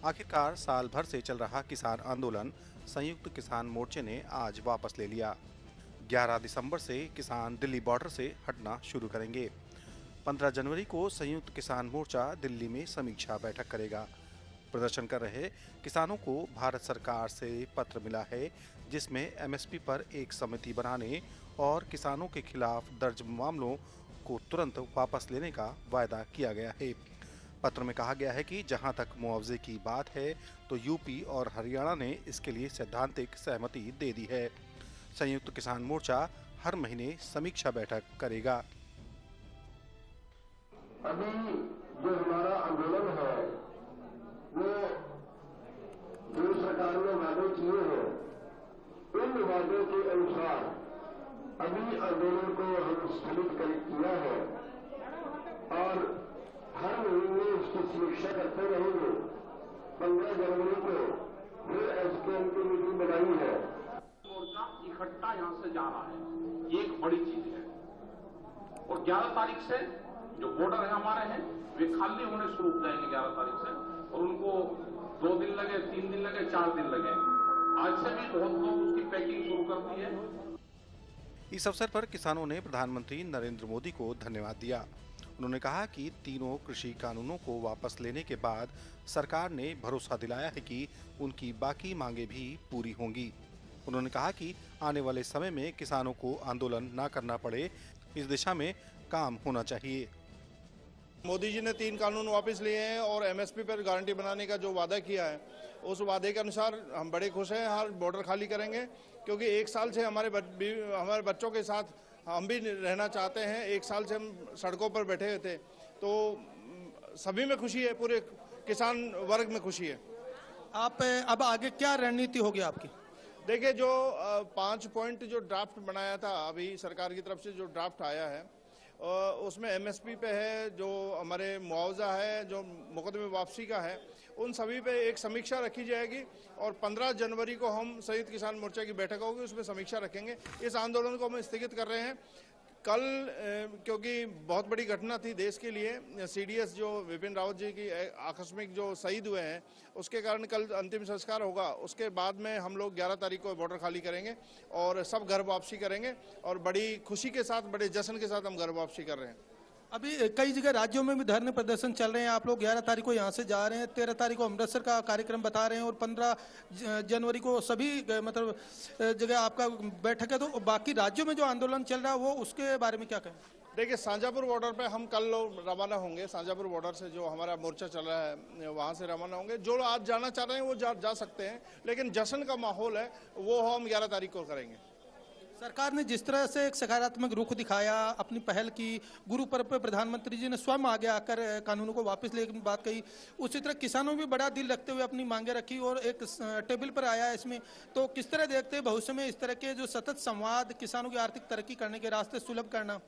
आखिरकार साल भर से चल रहा किसान आंदोलन संयुक्त किसान मोर्चे ने आज वापस ले लिया। 11 दिसंबर से किसान दिल्ली बॉर्डर से हटना शुरू करेंगे। 15 जनवरी को संयुक्त किसान मोर्चा दिल्ली में समीक्षा बैठक करेगा। प्रदर्शन कर रहे किसानों को भारत सरकार से पत्र मिला है, जिसमें एमएसपी पर एक समिति बनाने और किसानों के खिलाफ दर्ज मामलों को तुरंत वापस लेने का वायदा किया गया है। पत्र में कहा गया है कि जहां तक मुआवजे की बात है तो यूपी और हरियाणा ने इसके लिए सैद्धांतिक सहमति दे दी है। संयुक्त किसान मोर्चा हर महीने समीक्षा बैठक करेगा। अभी जो हमारा आंदोलन है वो जो सरकार ने वादे किए हैं, उन वादों के अनुसार अभी आंदोलन को हम स्थगित किया है और हर महीने इसकी समीक्षा करते रहेंगे। 15 जनवरी को फिर एसकेएम की मीटिंग बनाई है। मोर्चा इकट्ठा यहां से जा रहा है, ये एक बड़ी चीज है। और 11 तारीख से जो बॉर्डर है हमारे हैं वे खाली होने शुरू हो जाएंगे 11 तारीख से, और उनको 2 दिन लगे, 3 दिन लगे, 4 दिन लगे। आज से भी बहुत लोग उसकी पैकिंग शुरू कर दी है। इस अवसर पर किसानों ने प्रधानमंत्री नरेंद्र मोदी को धन्यवाद दिया। उन्होंने कहा कि तीनों कृषि कानूनों को वापस लेने के बाद सरकार ने भरोसा दिलाया है कि उनकी बाकी मांगे भी पूरी होंगी। उन्होंने कहा कि आने वाले समय में किसानों को आंदोलन न करना पड़े, इस दिशा में काम होना चाहिए। मोदी जी ने 3 कानून वापस लिए हैं और एमएसपी पर गारंटी बनाने का जो वादा किया है उस वादे के अनुसार हम बड़े खुश हैं। हर बॉर्डर खाली करेंगे क्योंकि 1 साल से हमारे बच्चों के साथ हम भी रहना चाहते हैं। 1 साल से हम सड़कों पर बैठे हुए थे, तो सभी में खुशी है, पूरे किसान वर्ग में खुशी है। आप अब आगे क्या रणनीति होगी आपकी? देखिए, जो 5 पॉइंट जो ड्राफ्ट बनाया था अभी सरकार की तरफ से जो ड्राफ्ट आया है उसमें एमएसपी पे है, जो हमारे मुआवजा है, जो मुकदमे वापसी का है, उन सभी पे एक समीक्षा रखी जाएगी और 15 जनवरी को हम संयुक्त किसान मोर्चा की बैठक होगी, उसमें समीक्षा रखेंगे। इस आंदोलन को हम स्थगित कर रहे हैं। कल क्योंकि बहुत बड़ी घटना थी देश के लिए, सीडीएस जो विपिन रावत जी की आकस्मिक जो शहीद हुए हैं उसके कारण कल अंतिम संस्कार होगा। उसके बाद में हम लोग 11 तारीख को बॉर्डर खाली करेंगे और सब घर वापसी करेंगे और बड़ी खुशी के साथ, बड़े जश्न के साथ हम घर वापसी कर रहे हैं। अभी कई जगह राज्यों में भी धरने प्रदर्शन चल रहे हैं। आप लोग 11 तारीख को यहाँ से जा रहे हैं, 13 तारीख को अमृतसर का कार्यक्रम बता रहे हैं और 15 जनवरी को सभी मतलब जगह आपका बैठक है। तो बाकी राज्यों में जो आंदोलन चल रहा है वो उसके बारे में क्या कहें? देखिए, शाहजहाँपुर बॉर्डर पे हम कल लोग रवाना होंगे। शाहजहाँपुर बॉर्डर से जो हमारा मोर्चा चल रहा है वहाँ से रवाना होंगे। जो आज जाना चाह रहे हैं वो जा सकते हैं, लेकिन जश्न का माहौल है वो हम 11 तारीख को करेंगे। सरकार ने जिस तरह से एक सकारात्मक रुख दिखाया, अपनी पहल की, गुरु पर्व पर प्रधानमंत्री जी ने स्वयं आगे आकर कानूनों को वापस लेने की बात कही, उसी तरह किसानों भी बड़ा दिल रखते हुए अपनी मांगे रखी और एक टेबल पर आया है इसमें। तो किस तरह देखते हैं भविष्य में इस तरह के जो सतत संवाद किसानों की आर्थिक तरक्की करने के रास्ते सुलभ करना?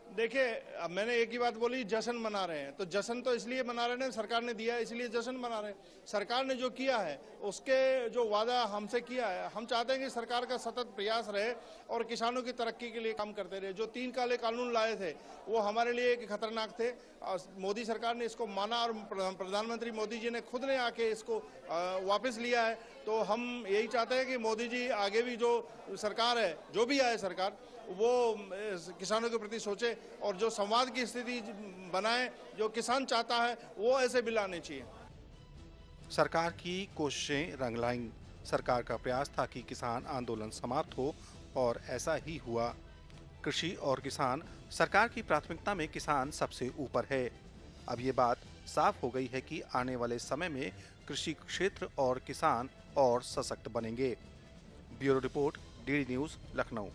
देखिए, अब मैंने एक ही बात बोली, जश्न मना रहे हैं। तो जश्न तो इसलिए मना रहे हैं, सरकार ने दिया है इसलिए जश्न मना रहे हैं। सरकार ने जो किया है उसके जो वादा हमसे किया है, हम चाहते हैं कि सरकार का सतत प्रयास रहे और किसानों की तरक्की के लिए काम करते रहे। जो 3 काले कानून लाए थे वो हमारे लिए एक खतरनाक थे। मोदी सरकार ने इसको माना और प्रधानमंत्री मोदी जी ने खुद ने आके इसको वापस लिया है। तो हम यही चाहते हैं कि मोदी जी आगे भी जो सरकार है, जो भी आए सरकार, वो किसानों के प्रति सोचे और जो संवाद की स्थिति बनाए, जो किसान चाहता है वो ऐसे बिल आने चाहिए। सरकार की कोशिशें रंग लाईं। सरकार का प्रयास था कि किसान आंदोलन समाप्त हो और ऐसा ही हुआ। कृषि और किसान, सरकार की प्राथमिकता में किसान सबसे ऊपर है। अब ये बात साफ हो गई है कि आने वाले समय में कृषि क्षेत्र और किसान और सशक्त बनेंगे। Bureau report, DD news, Lucknow.